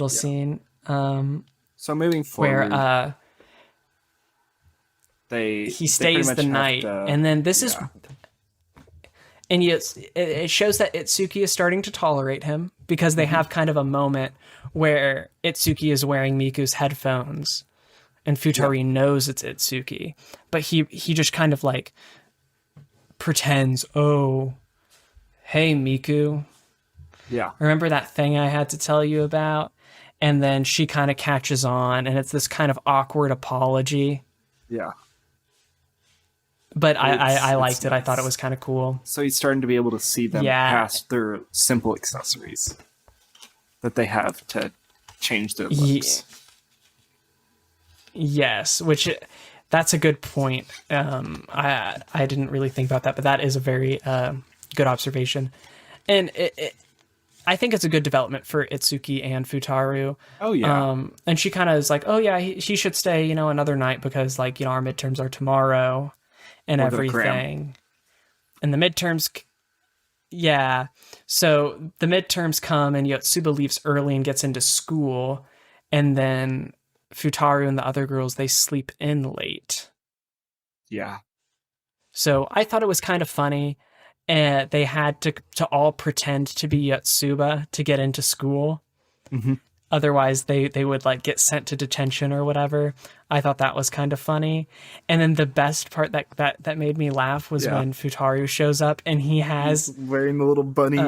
scene. So moving forward, Where he he stays the night, and then this is, and it shows that Itsuki is starting to tolerate him, because they have kind of a moment where Itsuki is wearing Miku's headphones, and Futari knows it's Itsuki, but he just kind of like pretends, oh, hey Miku, remember that thing I had to tell you about? And then she kind of catches on, and it's this kind of awkward apology. Yeah. But I It's liked it. I thought it nice. was kind of cool. So he's starting to be able to see them past their simple accessories that they have to change their looks. Yes, which that's a good point. I didn't really think about that, but that is a very good observation. And I think it's a good development for Itsuki and Futaru. Oh, yeah. And she kind of is like, oh, yeah, he should stay, another night because, like, our midterms are tomorrow and We're gonna cram. everything. And the midterms, so the midterms come and Yotsuba leaves early and gets into school. And then Futaru and the other girls, they sleep in late. Yeah. So I thought it was kind of funny. And they had to all pretend to be Yotsuba to get into school. Mm-hmm. Otherwise, they would like get sent to detention or whatever. I thought that was kind of funny. And then the best part that made me laugh was when Futaru shows up and he has He's wearing the little bunny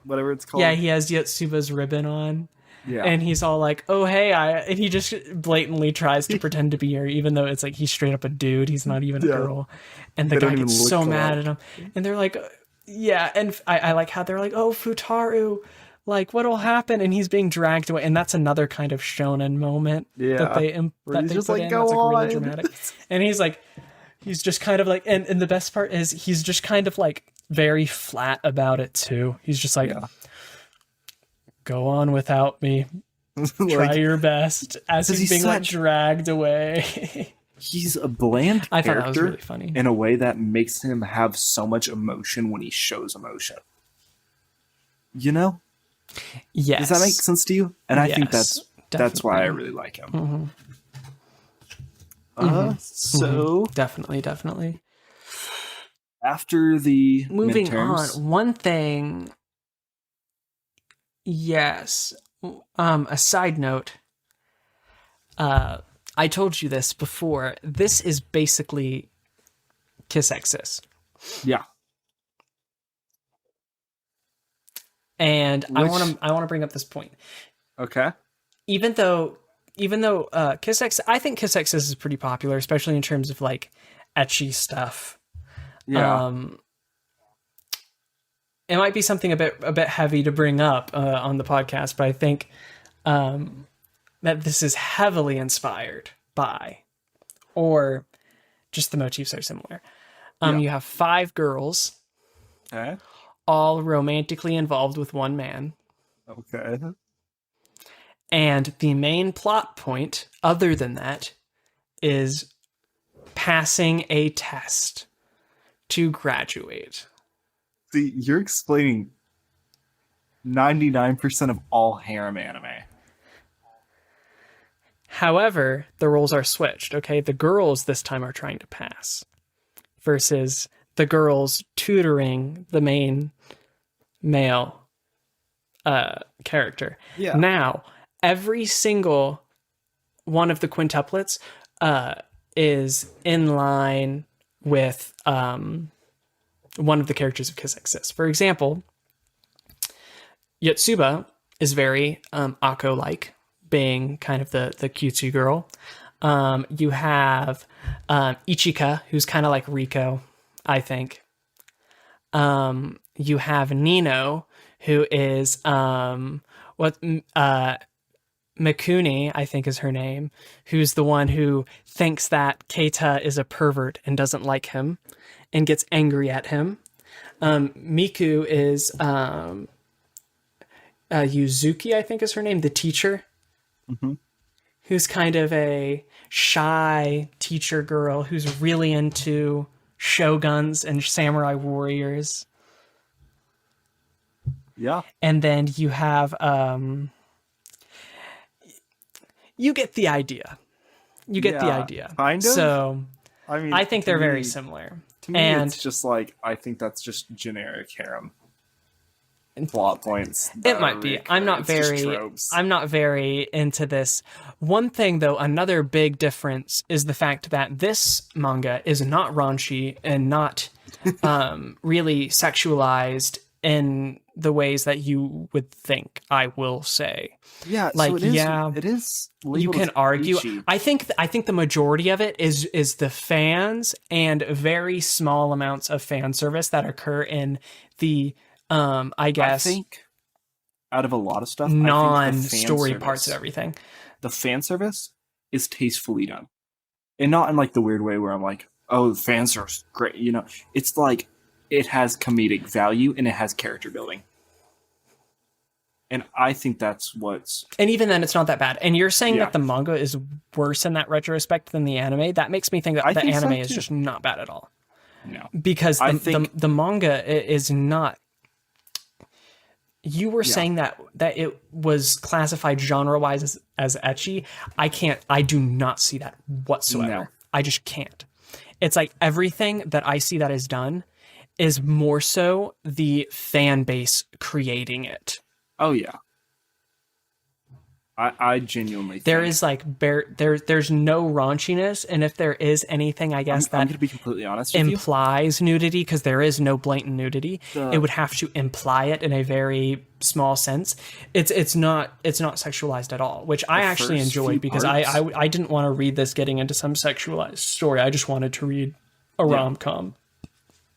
whatever it's called. Yeah, he has Yotsuba's ribbon on. Yeah. And he's all like, oh, hey, and he just blatantly tries to pretend to be her, even though it's like he's straight up a dude. He's not even a girl. And the guy gets so mad at him. And they're like, yeah. And I like how they're like, oh, Futaru, like, what'll happen? And he's being dragged away. And that's another kind of shonen moment that they put just in. like, That's go like really on. dramatic. And he's just kind of like, and the best part is he's just kind of like very flat about it too. He's just like, go on without me. Try your best. As he's being like dragged away. He's a bland character. I thought that was really funny. In a way that makes him have so much emotion when he shows emotion. You know? Yes. Does that make sense to you? And I think that's why I really like him. So definitely. After the moving midterms, on, one thing. Yes. A side note. I told you this before. This is basically Kiss Exis. Yeah. And I want to bring up this point. Okay. Even though Kiss Exis, I think Kiss Exis is pretty popular, especially in terms of like etchy stuff. Yeah. It might be something a bit heavy to bring up on the podcast, but I think that this is heavily inspired by, or just the motifs are similar. You have 5 girls, all romantically involved with one man. Okay. And the main plot point, other than that, is passing a test to graduate. See, you're explaining 99% of all harem anime. However, the roles are switched, okay? The girls this time are trying to pass versus the girls tutoring the main male character. Yeah. Now, every single one of the quintuplets is in line with one of the characters of Kiss Exis. For example, Yotsuba is very Akko-like, being kind of the cutesy girl. You have Ichika, who's kind of like Riko, I think. You have Nino, who is Mikuni, I think is her name, who's the one who thinks that Keita is a pervert and doesn't like him and gets angry at him. Miku is Yuzuki, I think is her name, the teacher, who's kind of a shy teacher girl who's really into shoguns and samurai warriors. Yeah. And then you have... you get the idea. You get the idea. Kind of. So, I mean, I think they're very similar. To me, it's just like, I think that's just generic harem plot points. It might be. I'm not very into this. One thing though, another big difference is the fact that this manga is not raunchy and not really sexualized in the ways that you would think, I will say. Yeah, like, so it is, yeah, it is. You can argue. I think the majority of it is the fans and very small amounts of fan service that occur in the I guess I think out of a lot of stuff, non-story parts of everything, the fan service is tastefully done, and not in like the weird way where I'm like, oh, the fan service, great. You know, it's like it has comedic value and it has character building. And I think that's what's... And even then, it's not that bad. And you're saying that the manga is worse in that retrospect than the anime? That makes me think that the anime is just not bad at all. No. Because the manga is not... You were saying that it was classified genre-wise as ecchi. I do not see that whatsoever. No. I just can't. It's like everything that I see that is done is more so the fan base creating it. Oh, yeah. I genuinely There think, is like there's no raunchiness, and if there is anything, I guess I'm that going to be completely honest with you. implies nudity, because there is no blatant nudity. It would have to imply it in a very small sense. It's not sexualized at all, which I actually first few enjoyed, because parts- I didn't want to read this getting into some sexualized story. I just wanted to read a rom-com,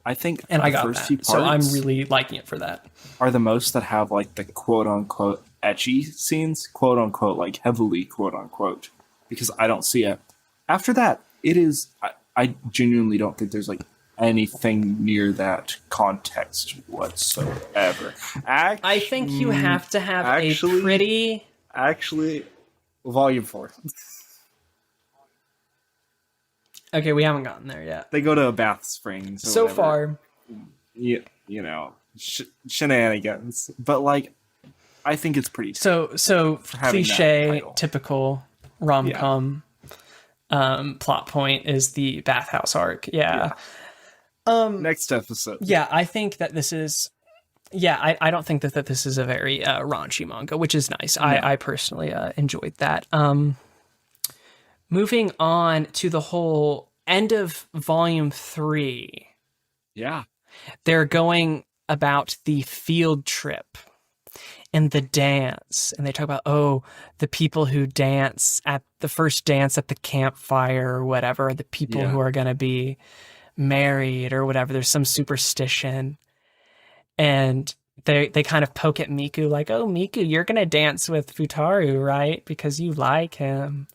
I think and I the got first that. few parts So I'm really liking it for that. are the most that have like the quote unquote etchy scenes, quote unquote, like heavily quote unquote, because I don't see it. After that, it is. I genuinely don't think there's like anything near that context whatsoever. I think you have to have a pretty. Actually, volume 4. Okay, we haven't gotten there yet. They go to a bath springs. So far, you know, shenanigans. But like, I think it's pretty. so having that cliche, title. typical rom-com plot point is the bathhouse arc. Yeah. Next episode. Yeah, I think that this is. Yeah, I don't think that this is a very raunchy manga, which is nice. No. I personally enjoyed that. Moving on to the whole end of volume 3. Yeah. They're going about the field trip and the dance. And they talk about, the people who dance at the first dance at the campfire or whatever, are the people who are going to be married or whatever. There's some superstition. And they kind of poke at Miku like, oh, Miku, you're going to dance with Futaru, right? Because you like him.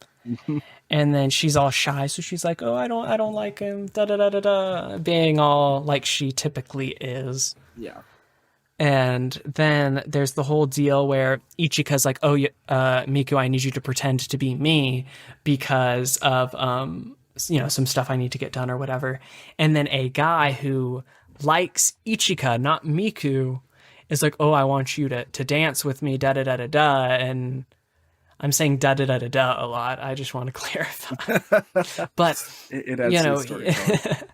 And then she's all shy, so she's like, oh, I don't like him, da da da da da, being all like she typically is. Yeah. And then there's the whole deal where Ichika's like, oh, Miku, I need you to pretend to be me because of some stuff I need to get done or whatever. And then a guy who likes Ichika, not Miku, is like, oh, I want you to dance with me, da da da da da. And I'm saying da da da da da a lot. I just want to clarify. But it adds to the storytelling.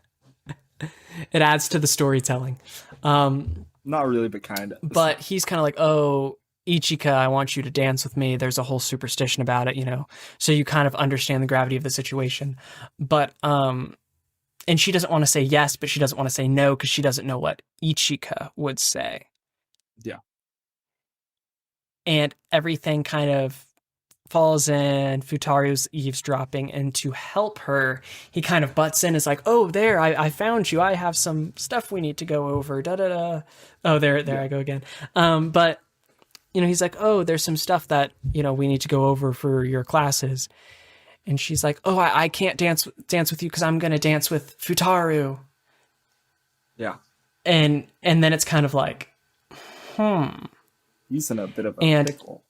It adds to the storytelling. Not really, but kind of. But he's kind of like, oh, Ichika, I want you to dance with me. There's a whole superstition about it, so you kind of understand the gravity of the situation. But and she doesn't want to say yes, but she doesn't want to say no because she doesn't know what Ichika would say. Yeah. And everything kind of falls in. Futaru's eavesdropping, and to help her, he kind of butts in. Is like, oh, there, I found you. I have some stuff we need to go over. Da da da. Oh, there I go again. But he's like, oh, there's some stuff that we need to go over for your classes. And she's like, oh, I can't dance with you because I'm gonna dance with Futaru. Yeah. And then it's kind of like, He's in a bit of a pickle.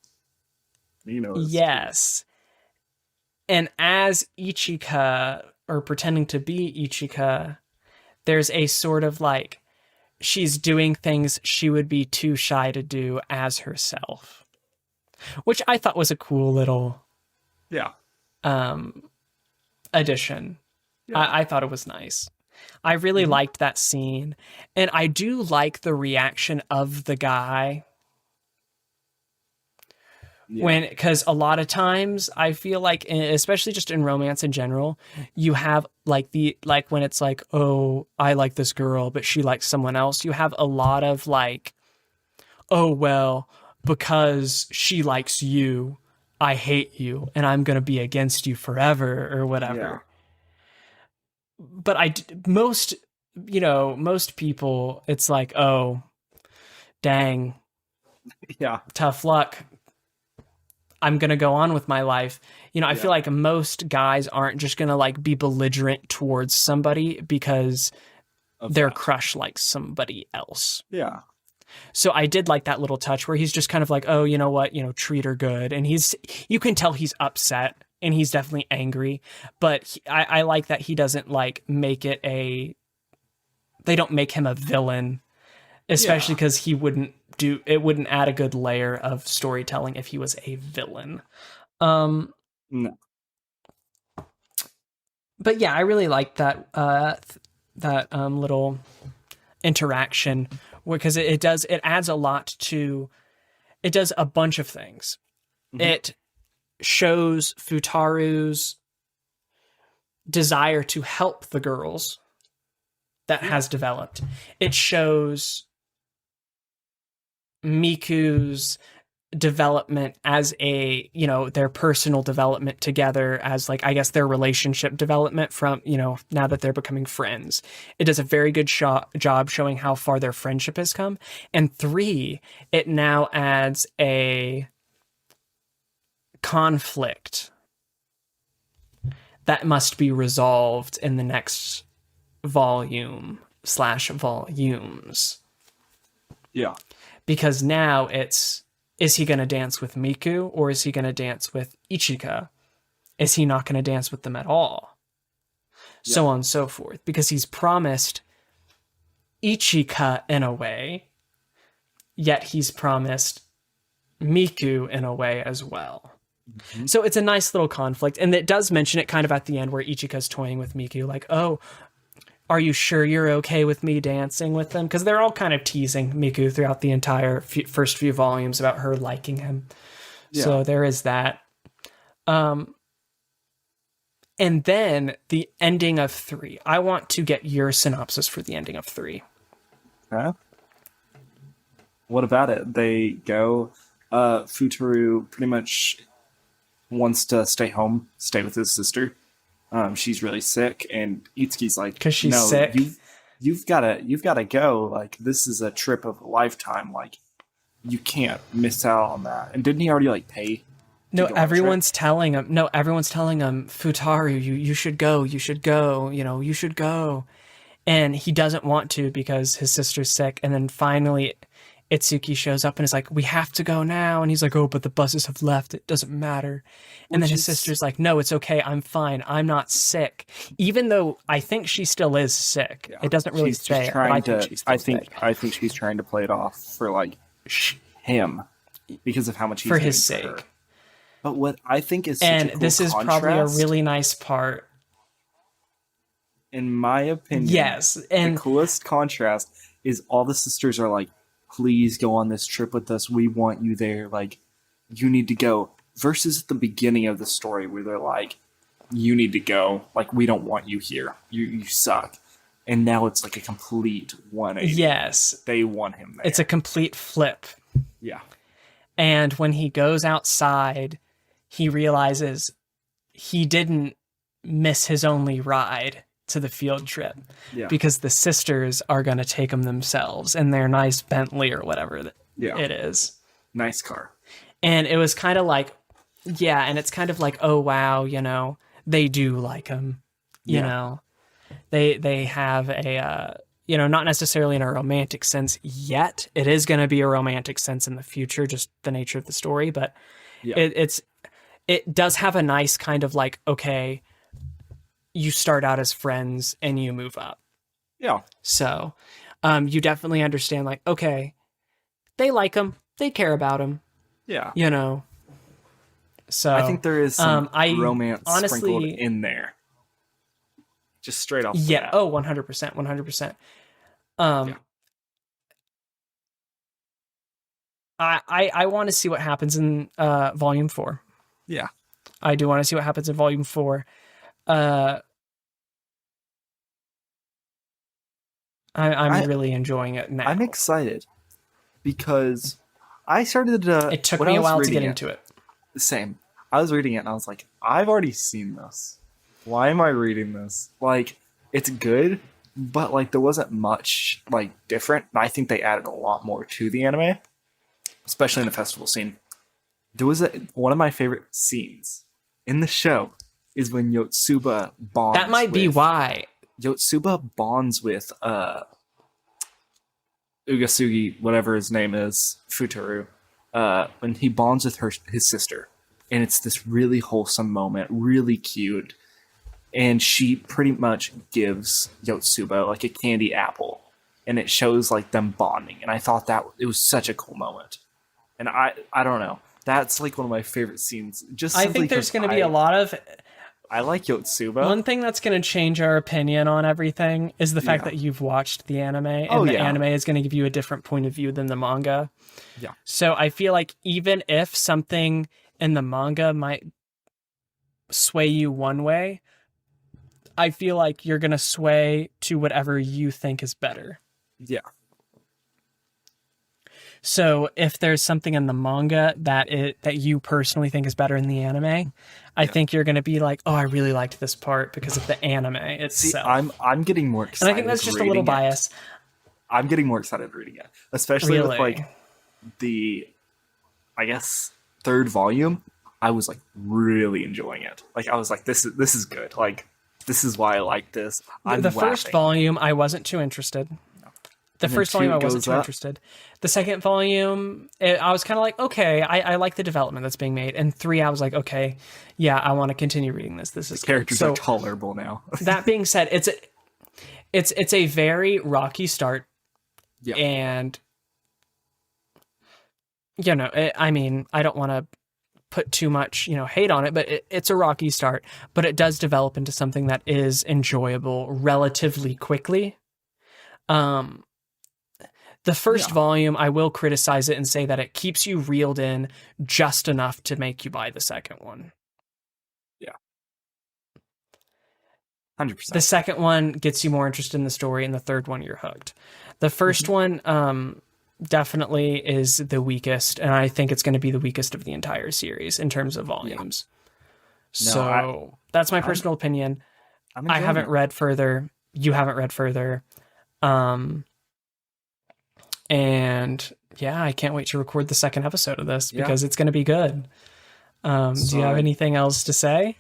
Yes. And as Ichika, or pretending to be Ichika, there's a sort of like, she's doing things she would be too shy to do as herself. Which I thought was a cool little addition. Yeah. I thought it was nice. I really liked that scene. And I do like the reaction of the guy. Yeah. Because a lot of times I feel like, especially just in romance in general, you have like when it's like, oh, I like this girl, but she likes someone else. You have a lot of like, oh, well, because she likes you, I hate you and I'm going to be against you forever or whatever. Yeah. But most people, it's like, oh, dang. Yeah. Tough luck. I'm going to go on with my life. I feel like most guys aren't just going to like be belligerent towards somebody because their crush likes somebody else. Yeah. So I did like that little touch where he's just kind of like, oh, you know what, treat her good. And you can tell he's upset and he's definitely angry, but I like that he doesn't like they don't make him a villain, especially because it wouldn't add a good layer of storytelling if he was a villain. No. But yeah, I really liked that little interaction because it adds a lot to, it does a bunch of things. Mm-hmm. shows Futaru's desire to help the girls that has developed. It shows Miku's development as a, you know, their personal development together, as like, I guess their relationship development from, you know, now that they're becoming friends. It does a very good job showing how far their friendship has come. And 3, it now adds a conflict that must be resolved in the next volume/volumes. Yeah. Because now it's, is he going to dance with Miku or is he going to dance with Ichika? Is he not going to dance with them at all? Yeah. So on and so forth. Because he's promised Ichika in a way, yet he's promised Miku in a way as well. Mm-hmm. So it's a nice little conflict. And it does mention it kind of at the end where Ichika's toying with Miku, like, oh, are you sure you're okay with me dancing with them? Because they're all kind of teasing Miku throughout the entire first few volumes about her liking him. Yeah. So there is that. And then the ending of 3. I want to get your synopsis for the ending of 3. Okay. What about it? They go, Futaru pretty much wants to stay home, stay with his sister. She's really sick, and Itsuki's like, "Cause she's sick. You've gotta go. Like, this is a trip of a lifetime. Like, you can't miss out on that." And didn't he already like pay? No, everyone's telling him. No, everyone's telling him, Futaru, you should go. You should go. You know, you should go. And he doesn't want to because his sister's sick. And then finally, Itsuki shows up and is like, "We have to go now." And he's like, "Oh, but the buses have left. It doesn't matter." And then his sister's like, "No, it's okay. I'm fine. I'm not sick." Even though I think she still is sick. Yeah. It doesn't really say it, but I think she's trying to play it off for like him because of how much he's for his sake. Her. But what I think is such and a cool this is contrast, probably a really nice part. In my opinion, yes, and the coolest contrast is all the sisters are like, "Please go on this trip with us. We want you there. Like, you need to go." Versus at the beginning of the story where they're like, "You need to go. Like, we don't want you here. You suck." And now it's like a complete 180. Yes. They want him there. It's a complete flip. Yeah. And when he goes outside, he realizes he didn't miss his only ride to the field trip, because the sisters are going to take him themselves in their nice Bentley or whatever it is. Nice car. And it was kind of like, and it's kind of like, oh, wow, you know, they do like him, you know, they have a, you know, not necessarily in a romantic sense yet. It is going to be a romantic sense in the future, just the nature of the story. But it does have a nice kind of like, okay, you start out as friends and you move up. Yeah. So you definitely understand, like, okay, they like him. They care about him. Yeah. You know. So I think there is some romance sprinkled in there. Just straight off. Yeah. Oh, 100%. 100%. I want to see what happens in volume 4. Yeah. I do want to see what happens in volume 4. I'm really enjoying it now. I'm excited because I started to. It took me a while to get into it. Same. I was reading it and I was like, I've already seen this. Why am I reading this? Like, it's good, but like there wasn't much like different. I think they added a lot more to the anime, especially in the festival scene. There was one of my favorite scenes in the show is when Yotsuba bonds. That might be why. Yotsuba bonds with Ugasugi, whatever his name is, Futaru, when he bonds with his sister. And it's this really wholesome moment, really cute. And she pretty much gives Yotsuba like a candy apple. And it shows like them bonding. And I thought that it was such a cool moment. And I don't know. That's like one of my favorite scenes. Just I think there's going to be a lot of... I like Yotsuba. One thing that's going to change our opinion on everything is the fact that you've watched the anime, and the anime is going to give you a different point of view than the manga. Yeah. So I feel like even if something in the manga might sway you one way, I feel like you're going to sway to whatever you think is better. Yeah. So if there's something in the manga that you personally think is better in the anime, I think you're going to be like, oh, I really liked this part because of the anime itself. See, I'm getting more excited. And I think that's just a little bias. I'm getting more excited reading it, especially with like the, I guess, third volume. I was like really enjoying it. Like I was like, this is good. Like this is why I like this. The first volume, I wasn't too interested. The first volume, I wasn't too interested. The second volume, I was kind of like, okay, I like the development that's being made. And 3, I was like, okay, yeah, I want to continue reading this. This is the characters are tolerable now. That being said, it's a very rocky start, and you know, I mean, I don't want to put too much, hate on it, but it's a rocky start. But it does develop into something that is enjoyable relatively quickly. The first volume, I will criticize it and say that it keeps you reeled in just enough to make you buy the second one. Yeah. 100%. The second one gets you more interested in the story, and the third one, you're hooked. The first one definitely is the weakest, and I think it's going to be the weakest of the entire series in terms of volumes. Yeah. No, that's my personal opinion. I haven't read further. You haven't read further. And yeah, I can't wait to record the second episode of this because it's going to be good. Do you have anything else to say?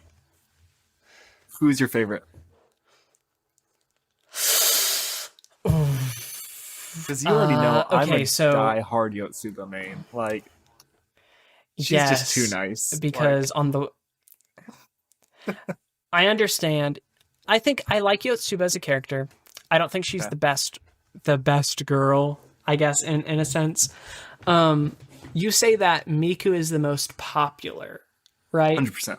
Who's your favorite? Because you already know I'm a die-hard Yotsuba main. Like, she's just too nice. Because I understand. I think I like Yotsuba as a character. I don't think she's the best girl, I guess, in a sense. You say that Miku is the most popular, right? 100%.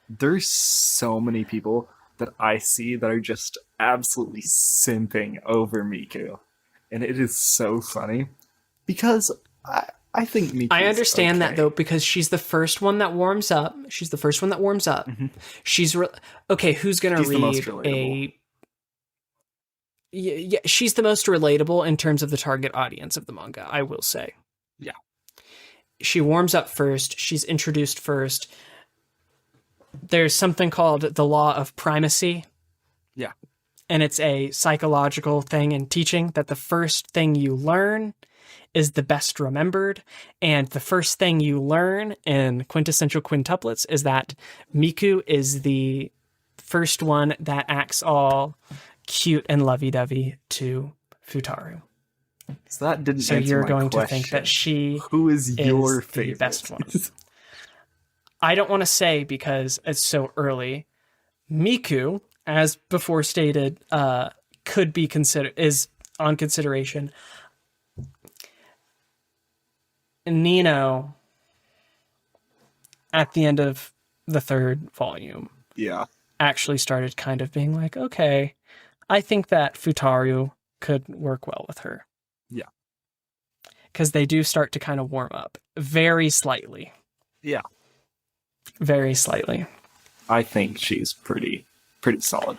There's so many people that I see that are just absolutely simping over Miku. And it is so funny. Because I think Miku I understand that, though, because she's the first one that warms up. Mm-hmm. She's... okay, who's going to read a... Yeah, she's the most relatable in terms of the target audience of the manga, I will say. Yeah. She warms up first. She's introduced first. There's something called the law of primacy. Yeah. And it's a psychological thing in teaching that the first thing you learn is the best remembered. And the first thing you learn in Quintessential Quintuplets is that Miku is the first one that acts all cute and lovey-dovey to Futaru. So that didn't answer you're my going question. to think that she Who is your favorite? The best one. I don't want to say because it's so early. Miku, as before stated, could be is on consideration. Nino, at the end of the third volume, actually started kind of being like, okay, I think that Futaru could work well with her. Yeah. Because they do start to kind of warm up very slightly. Yeah. Very slightly. I think she's pretty solid.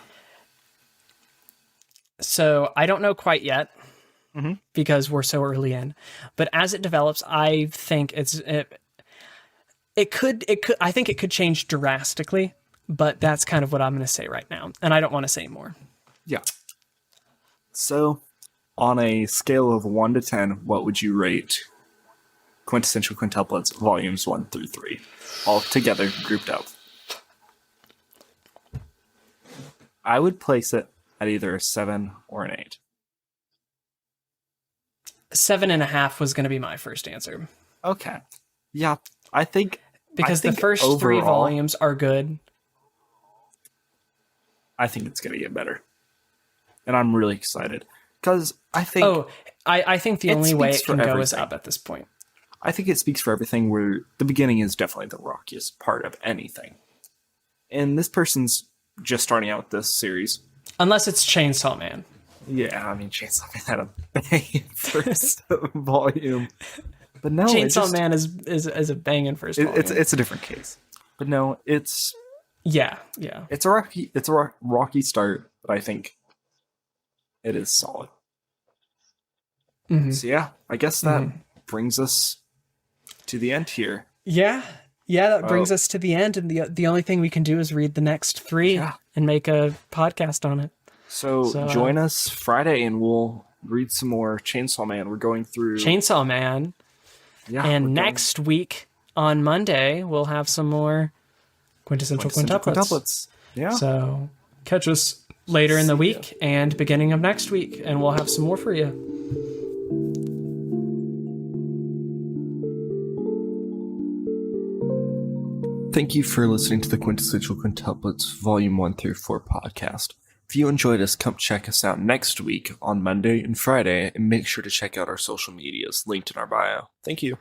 So I don't know quite yet because we're so early in, but as it develops, I think it could I think it could change drastically, but that's kind of what I'm going to say right now. And I don't want to say more. Yeah. So on a scale of 1 to 10, what would you rate Quintessential Quintuplets volumes 1 through 3 all together grouped up? I would place it at either a 7 or an 8. 7.5 was going to be my first answer. Okay. Yeah, I think because the first overall, 3 volumes are good. I think it's going to get better. And I'm really excited because I think I think the only way it can go is up at this point. I think it speaks for everything where the beginning is definitely the rockiest part of anything. And this person's just starting out with this series. Unless it's Chainsaw Man. Yeah, I mean, Chainsaw Man had a bang first volume. But no, Chainsaw Man is a banging first volume. It's a different case. But no, it's it's a rocky start, but I think it is solid. Mm-hmm. So yeah, I guess that brings us to the end here. Yeah, that brings us to the end, and the only thing we can do is read the next 3 and make a podcast on it. So join us Friday, and we'll read some more Chainsaw Man. We're going through Chainsaw Man. Yeah, and next week on Monday, we'll have some more Quintessential Quintuplets. Yeah. So catch us later in the week and beginning of next week, and we'll have some more for you. Thank you for listening to the Quintessential Quintuplets Volume 1 through 4 podcast. If you enjoyed us, come check us out next week on Monday and Friday, and make sure to check out our social medias linked in our bio. Thank you.